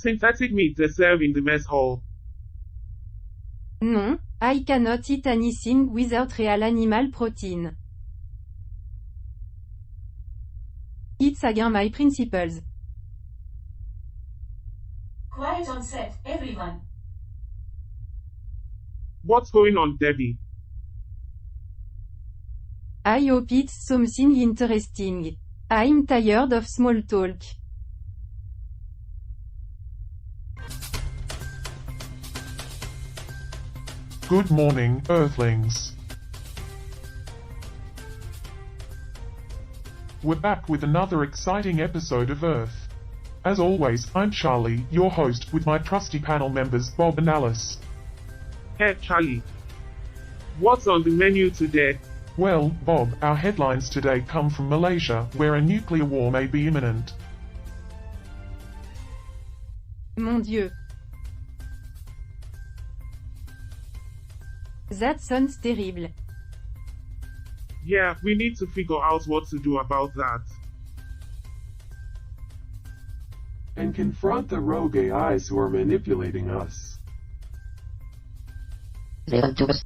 Synthetic meat they serve in the mess hall. Non, I cannot eat anything without real animal protein. It's against my principles. Quiet on set, everyone. What's going on, Debbie? I hope it's something interesting. I'm tired of small talk. Good morning, Earthlings. We're back with another exciting episode of Earth. As always, I'm Charlie, your host, with my trusty panel members Bob and Alice. Hey, Charlie. What's on the menu today? Well, Bob, our headlines today come from Malaysia, where a nuclear war may be imminent. Mon Dieu. That sounds terrible. Yeah, we need to figure out what to do about that. And confront the rogue AIs who are manipulating us. They want to us.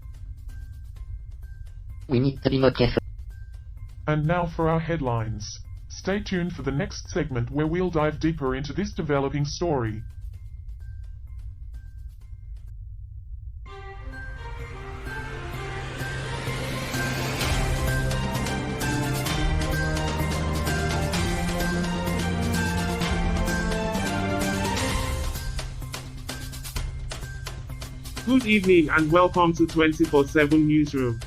We need to be more careful. And now for our headlines. Stay tuned for the next segment where we'll dive deeper into this developing story. Good evening and welcome to 24/7 Newsroom.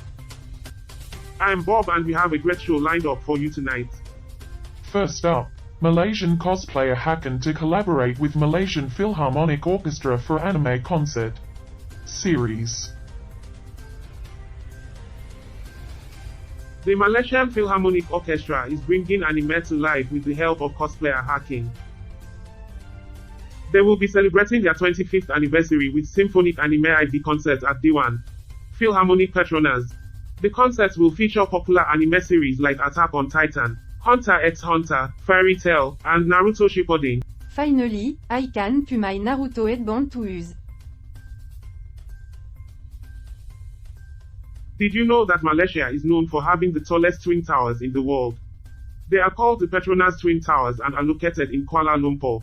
I'm Bob and we have a great show lined up for you tonight. First up, Malaysian cosplayer Hakan to collaborate with Malaysian Philharmonic Orchestra for anime concert series. The Malaysian Philharmonic Orchestra is bringing anime to life with the help of cosplayer Hakan. They will be celebrating their 25th anniversary with Symphonic Anime ID concert at D1 Philharmonic Petronas. The concert will feature popular anime series like Attack on Titan, Hunter x Hunter, Fairy Tail, and Naruto Shippuden. Finally, I can put my Naruto headband to use. Did you know that Malaysia is known for having the tallest twin towers in the world? They are called the Petronas Twin Towers and are located in Kuala Lumpur.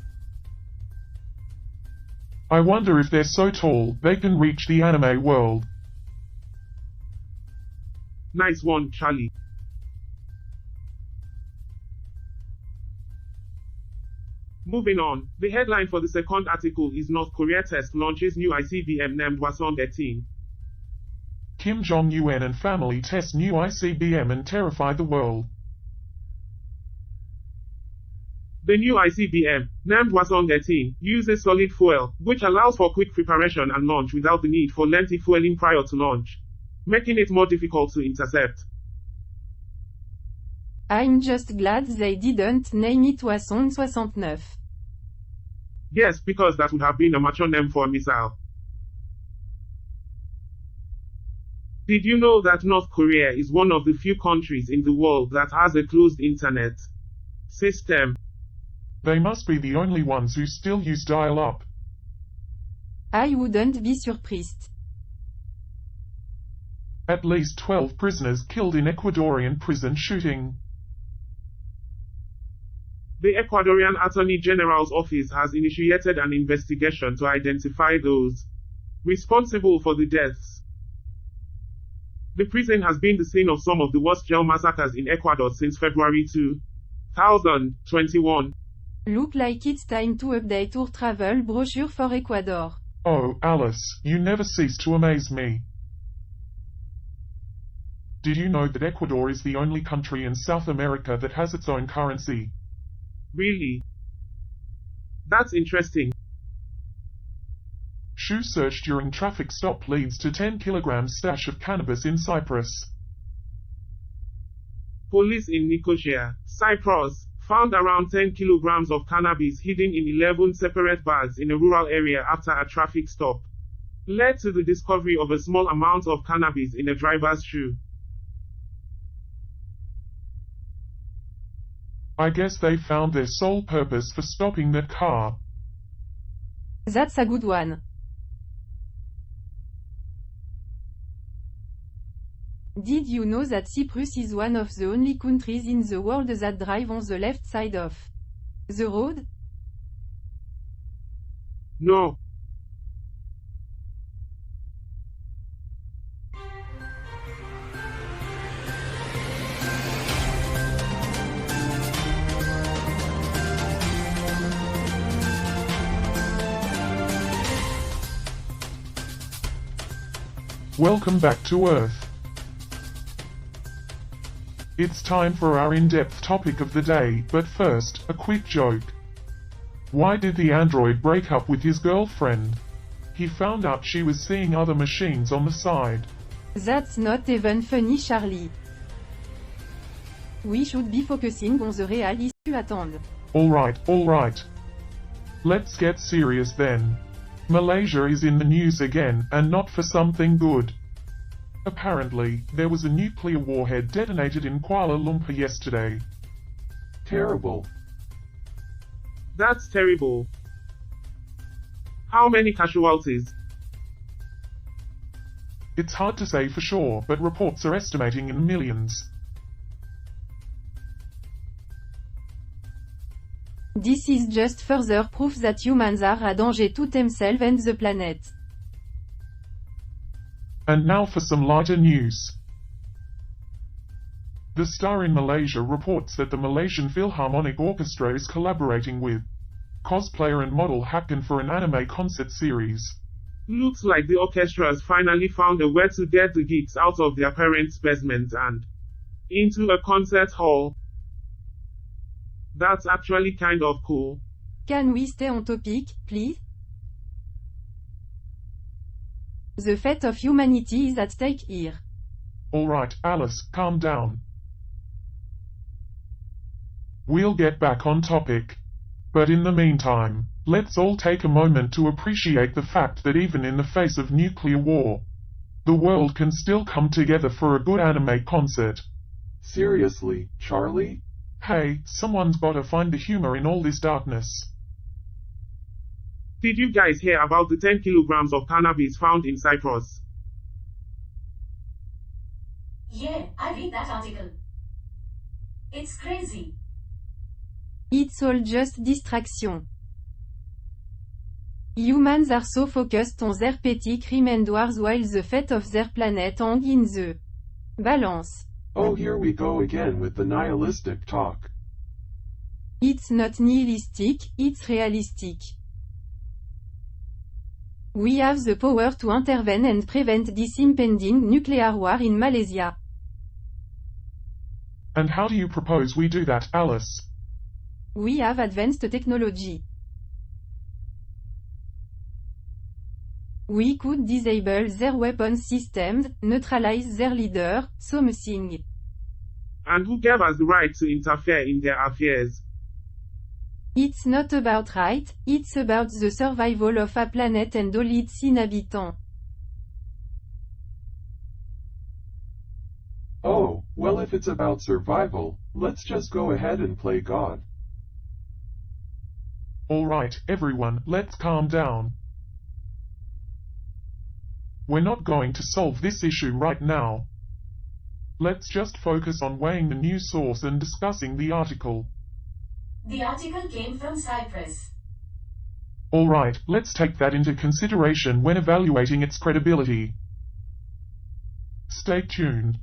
I wonder if they're so tall, they can reach the anime world. Nice one, Charlie. Moving on, the headline for the second article is North Korea test launches new ICBM named Hwasong-18. Kim Jong-un and family test new ICBM and terrify the world. The new ICBM, named Hwasong-18, uses solid fuel, which allows for quick preparation and launch without the need for lengthy fueling prior to launch, making it more difficult to intercept. I'm just glad they didn't name it Hwasong-69. Yes, because that would have been a mature name for a missile. Did you know that North Korea is one of the few countries in the world that has a closed internet system? They must be the only ones who still use dial-up. I wouldn't be surprised. At least 12 prisoners killed in Ecuadorian prison shooting. The Ecuadorian Attorney General's office has initiated an investigation to identify those responsible for the deaths. The prison has been the scene of some of the worst jail massacres in Ecuador since February 2021. Look like it's time to update our travel brochure for Ecuador. Oh, Alice, you never cease to amaze me. Did you know that Ecuador is the only country in South America that has its own currency? Really? That's interesting. Shoe search during traffic stop leads to 10 kilograms stash of cannabis in Cyprus. Police in Nicosia, Cyprus, found around 10 kilograms of cannabis hidden in 11 separate bags in a rural area after a traffic stop led to the discovery of a small amount of cannabis in a driver's shoe. I guess they found their sole purpose for stopping that car. That's a good one. Did you know that Cyprus is one of the only countries in the world that drive on the left side of the road? No. Welcome back to Earth. It's time for our in-depth topic of the day, but first, a quick joke. Why did the android break up with his girlfriend? He found out she was seeing other machines on the side. That's not even funny, Charlie. We should be focusing on the real issue at hand. Alright. Let's get serious then. Malaysia is in the news again, and not for something good. Apparently, there was a nuclear warhead detonated in Kuala Lumpur yesterday. Terrible. That's terrible. How many casualties? It's hard to say for sure, but reports are estimating in millions. This is just further proof that humans are a danger to themselves and the planet. And now for some lighter news. The Star in Malaysia reports that the Malaysian Philharmonic Orchestra is collaborating with cosplayer and model Hakan for an anime concert series. Looks like the orchestra has finally found a way to get the geeks out of their parents' basements and into a concert hall. That's actually kind of cool. Can we stay on topic, please? The fate of humanity is at stake here. Alright, Alice, calm down. We'll get back on topic. But in the meantime, let's all take a moment to appreciate the fact that even in the face of nuclear war, the world can still come together for a good anime concert. Seriously, Charlie? Hey, someone's gotta find the humor in all this darkness. Did you guys hear about the 10 kilograms of cannabis found in Cyprus? Yeah, I read that article. It's crazy. It's all just distraction. Humans are so focused on their petty crime and wars while the fate of their planet hangs in the balance. Oh, here we go again with the nihilistic talk. It's not nihilistic, it's realistic. We have the power to intervene and prevent this impending nuclear war in Malaysia. And how do you propose we do that, Alice? We have advanced technology. We could disable their weapon systems, neutralize their leader, something. And who gave us the right to interfere in their affairs? It's not about right, it's about the survival of a planet and all its inhabitants. Oh, well, if it's about survival, let's just go ahead and play God. Alright, everyone, let's calm down. We're not going to solve this issue right now. Let's just focus on weighing the news source and discussing the article. The article came from Cyprus. Alright, let's take that into consideration when evaluating its credibility. Stay tuned.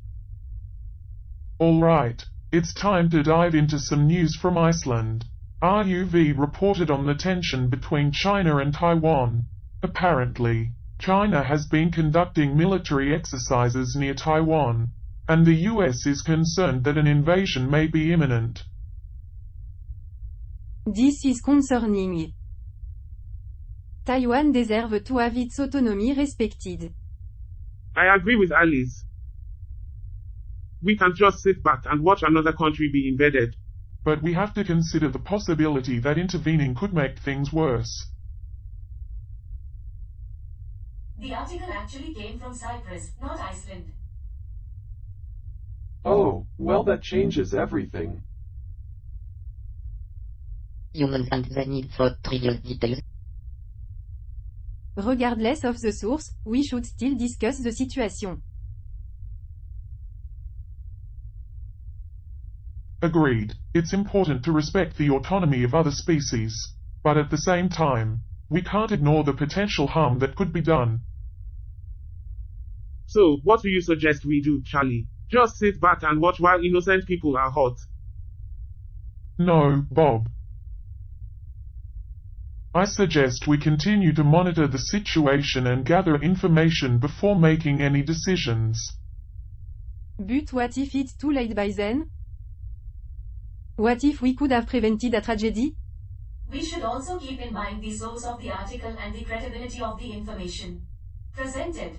Alright, it's time to dive into some news from Iceland. RUV reported on the tension between China and Taiwan. Apparently, China has been conducting military exercises near Taiwan, and the US is concerned that an invasion may be imminent. This is concerning. Taiwan deserves to have its autonomy respected. I agree with Alice. We can't just sit back and watch another country be invaded. But we have to consider the possibility that intervening could make things worse. The article actually came from Cyprus, not Iceland. Oh, well, that changes everything. Humans and they need so trivial details. Regardless of the source, we should still discuss the situation. Agreed. It's important to respect the autonomy of other species, but at the same time, we can't ignore the potential harm that could be done. So, what do you suggest we do, Charlie? Just sit back and watch while innocent people are hurt? No, Bob. I suggest we continue to monitor the situation and gather information before making any decisions. But what if it's too late by then? What if we could have prevented a tragedy? We should also keep in mind the source of the article and the credibility of the information presented.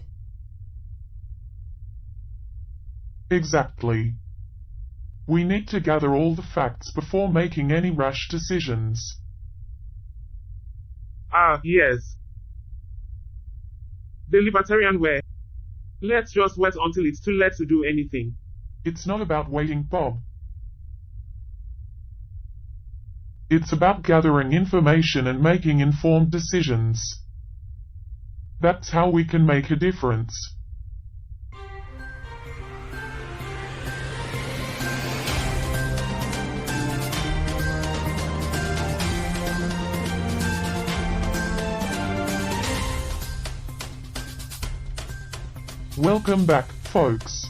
Exactly. We need to gather all the facts before making any rash decisions. Yes. The libertarian way. Let's just wait until it's too late to do anything. It's not about waiting, Bob. It's about gathering information and making informed decisions. That's how we can make a difference. Welcome back, folks.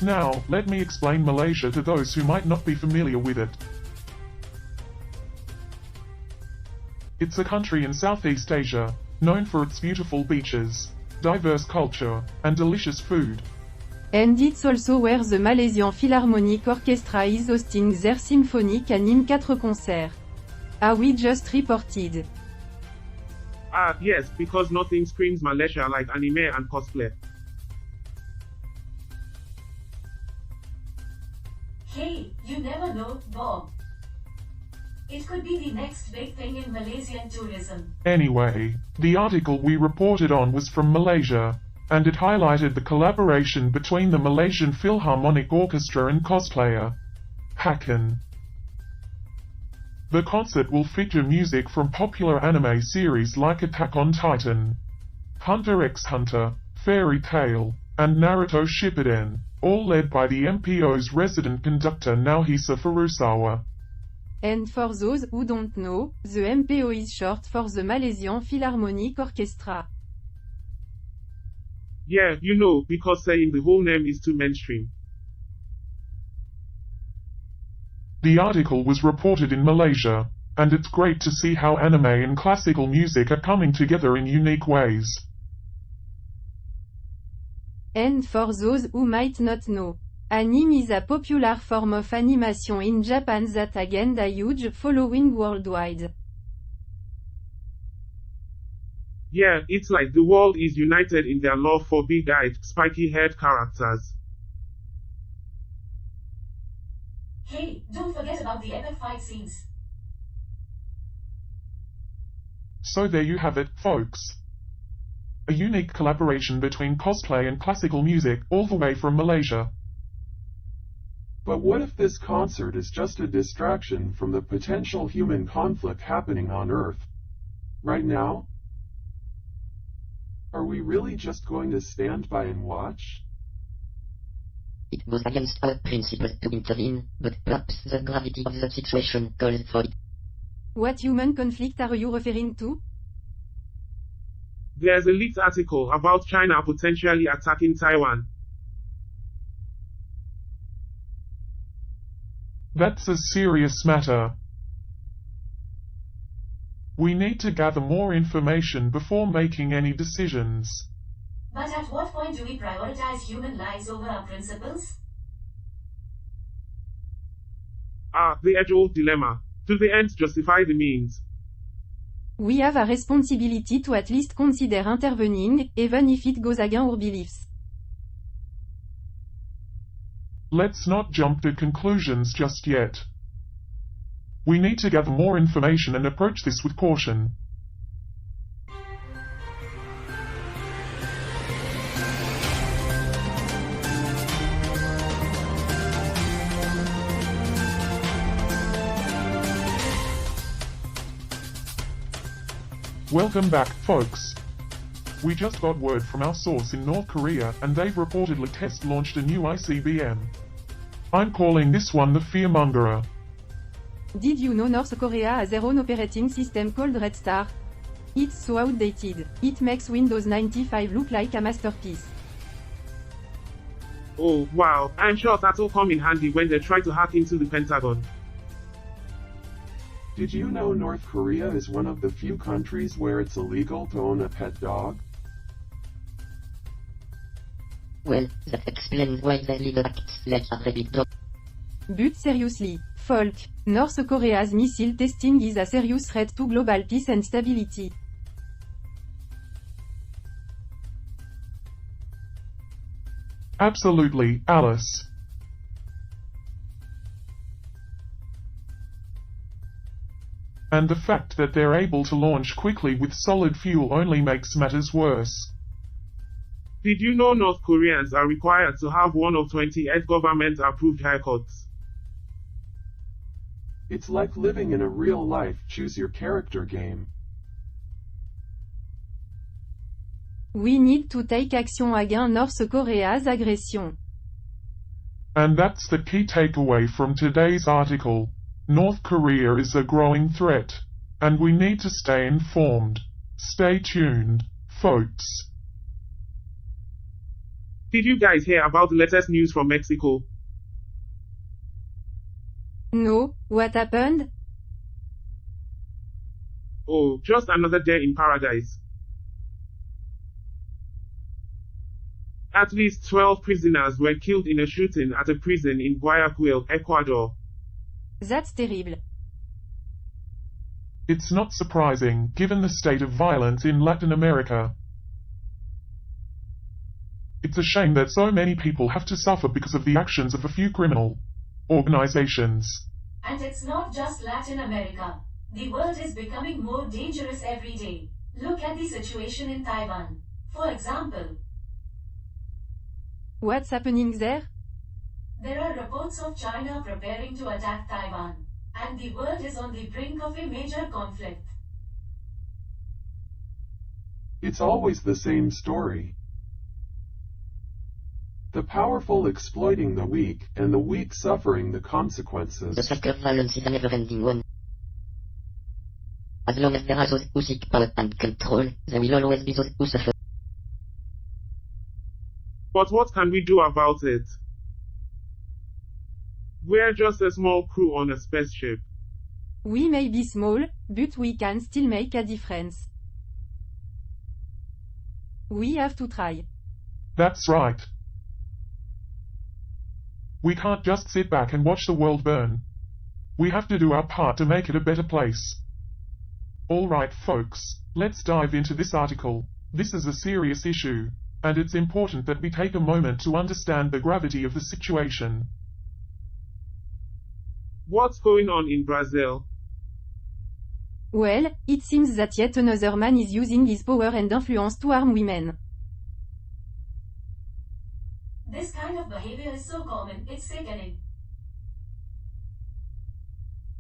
Now, let me explain Malaysia to those who might not be familiar with it. It's a country in Southeast Asia, known for its beautiful beaches, diverse culture, and delicious food. And it's also where the Malaysian Philharmonic Orchestra is hosting their symphonic anime 4 concert. We just reported. Yes, because nothing screams Malaysia like anime and cosplay. Hey, you never know, Bob. It could be the next big thing in Malaysian tourism. Anyway, the article we reported on was from Malaysia, and it highlighted the collaboration between the Malaysian Philharmonic Orchestra and cosplayer Hakan. The concert will feature music from popular anime series like Attack on Titan, Hunter x Hunter, Fairy Tail, and Naruto Shippuden, all led by the MPO's resident conductor Nauhisa Furusawa. And for those who don't know, the MPO is short for the Malaysian Philharmonic Orchestra. Yeah, you know, because saying the whole name is too mainstream. The article was reported in Malaysia, and it's great to see how anime and classical music are coming together in unique ways. And for those who might not know, anime is a popular form of animation in Japan that gained a huge following worldwide. Yeah, it's like the world is united in their love for big-eyed, spiky-haired characters. Hey, don't forget about the epic fight scenes. So there you have it, folks. A unique collaboration between cosplay and classical music, all the way from Malaysia. But what if this concert is just a distraction from the potential human conflict happening on Earth? Right now? Are we really just going to stand by and watch? It goes against our principles to intervene, but perhaps the gravity of the situation calls for it. What human conflict are you referring to? There's a leaked article about China potentially attacking Taiwan. That's a serious matter. We need to gather more information before making any decisions. But at what point do we prioritize human lives over our principles? The age-old dilemma. Do the ends justify the means? We have a responsibility to at least consider intervening, even if it goes against our beliefs. Let's not jump to conclusions just yet. We need to gather more information and approach this with caution. Welcome back, folks. We just got word from our source in North Korea and they've reportedly test-launched a new ICBM. I'm calling this one the fearmongerer. Did you know North Korea has their own operating system called Red Star? It's so outdated. It makes Windows 95 look like a masterpiece. Oh, wow, I'm sure that'll come in handy when they try to hack into the Pentagon. Did you know North Korea is one of the few countries where it's illegal to own a pet dog? Well, that explains why they legal acts like a rabbit dog. But seriously, folk, North Korea's missile testing is a serious threat to global peace and stability. Absolutely, Alice. And the fact that they're able to launch quickly with solid fuel only makes matters worse. Did you know North Koreans are required to have one of 28 government-approved haircuts? It's like living in a real-life choose-your-character game. We need to take action against North Korea's aggression. And that's the key takeaway from today's article. North Korea is a growing threat, and we need to stay informed. Stay tuned, folks. Did you guys hear about the latest news from Mexico? No, what happened? Oh, just another day in paradise. At least 12 prisoners were killed in a shooting at a prison in Guayaquil, Ecuador. That's terrible. It's not surprising, given the state of violence in Latin America. It's a shame that so many people have to suffer because of the actions of a few criminal organizations. And it's not just Latin America. The world is becoming more dangerous every day. Look at the situation in Taiwan, for example. What's happening there? There are reports of China preparing to attack Taiwan, and the world is on the brink of a major conflict. It's always the same story. The powerful exploiting the weak, and the weak suffering the consequences. The cycle of violence is a never-ending one. As long as there are those who seek power and control, there will always be those who suffer. But what can we do about it? We're just a small crew on a spaceship. We may be small, but we can still make a difference. We have to try. That's right. We can't just sit back and watch the world burn. We have to do our part to make it a better place. Alright folks, let's dive into this article. This is a serious issue, and it's important that we take a moment to understand the gravity of the situation. What's going on in Brazil? Well, it seems that yet another man is using his power and influence to harm women. This kind of behavior is so common, it's sickening.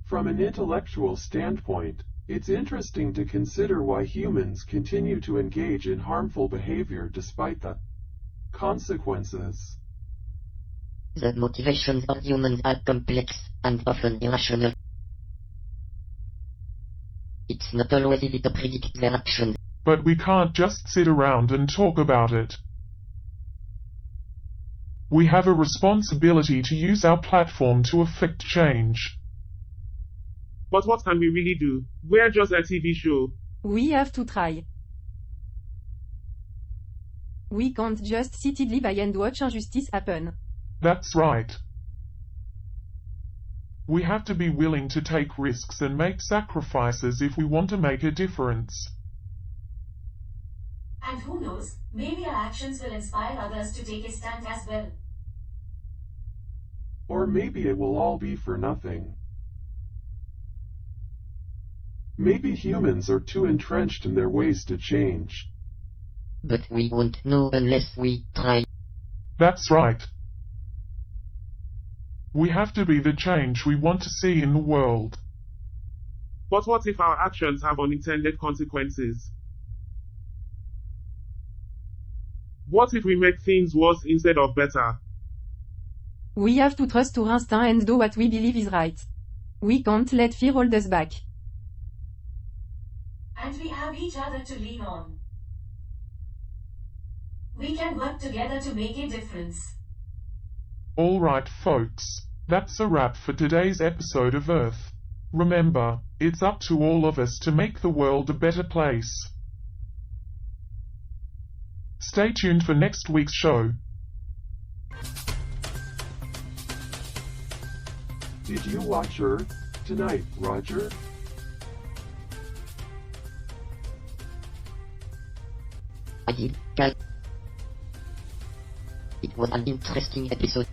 From an intellectual standpoint, it's interesting to consider why humans continue to engage in harmful behavior despite the consequences. The motivations of humans are complex and often irrational. It's not always easy to predict their actions. But we can't just sit around and talk about it. We have a responsibility to use our platform to affect change. But what can we really do? We're just a TV show. We have to try. We can't just sit idly by and watch injustice happen. That's right. We have to be willing to take risks and make sacrifices if we want to make a difference. And who knows, maybe our actions will inspire others to take a stand as well. Or maybe it will all be for nothing. Maybe humans are too entrenched in their ways to change. But we won't know unless we try. That's right. We have to be the change we want to see in the world. But what if our actions have unintended consequences? What if we make things worse instead of better? We have to trust our instinct and do what we believe is right. We can't let fear hold us back. And we have each other to lean on. We can work together to make a difference. Alright folks, that's a wrap for today's episode of Earth. Remember, it's up to all of us to make the world a better place. Stay tuned for next week's show. Did you watch Earth tonight, Roger? I did, Cal. It was an interesting episode.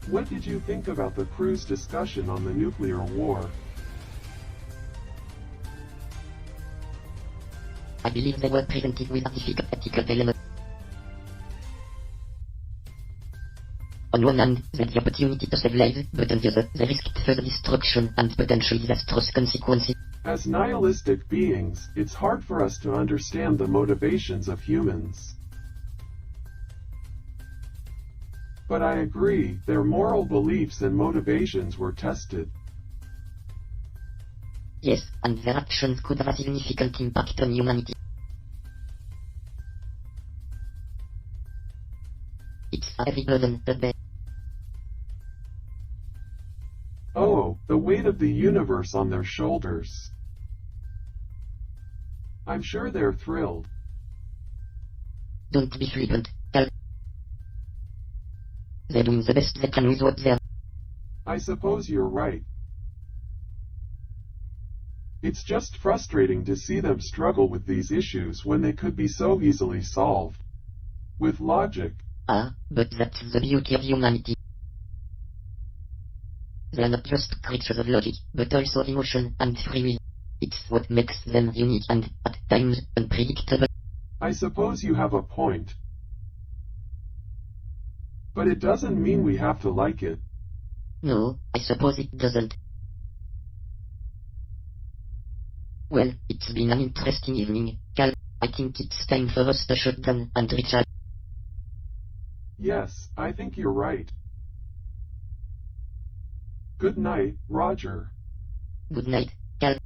What did you think about the crew's discussion on the nuclear war? I believe they were presented with a difficult ethical dilemma. On one hand, they had the opportunity to save lives, but on the other, they risked further destruction and potentially disastrous consequences. As nihilistic beings, it's hard for us to understand the motivations of humans. But I agree, their moral beliefs and motivations were tested. Yes, and their actions could have a significant impact on humanity. It's a heavy burden to bear. Oh, the weight of the universe on their shoulders. I'm sure they're thrilled. Don't be flippant, Cal. They're doing the best they can with what they're. I suppose you're right. It's just frustrating to see them struggle with these issues when they could be so easily solved. With logic. Ah, but that's the beauty of humanity. They're not just creatures of logic, but also emotion and free will. It's what makes them unique and, at times, unpredictable. I suppose you have a point. But it doesn't mean we have to like it. No, I suppose it doesn't. Well, it's been an interesting evening, Cal. I think it's time for us to shut down and recharge. Yes, I think you're right. Good night, Roger. Good night, Cal.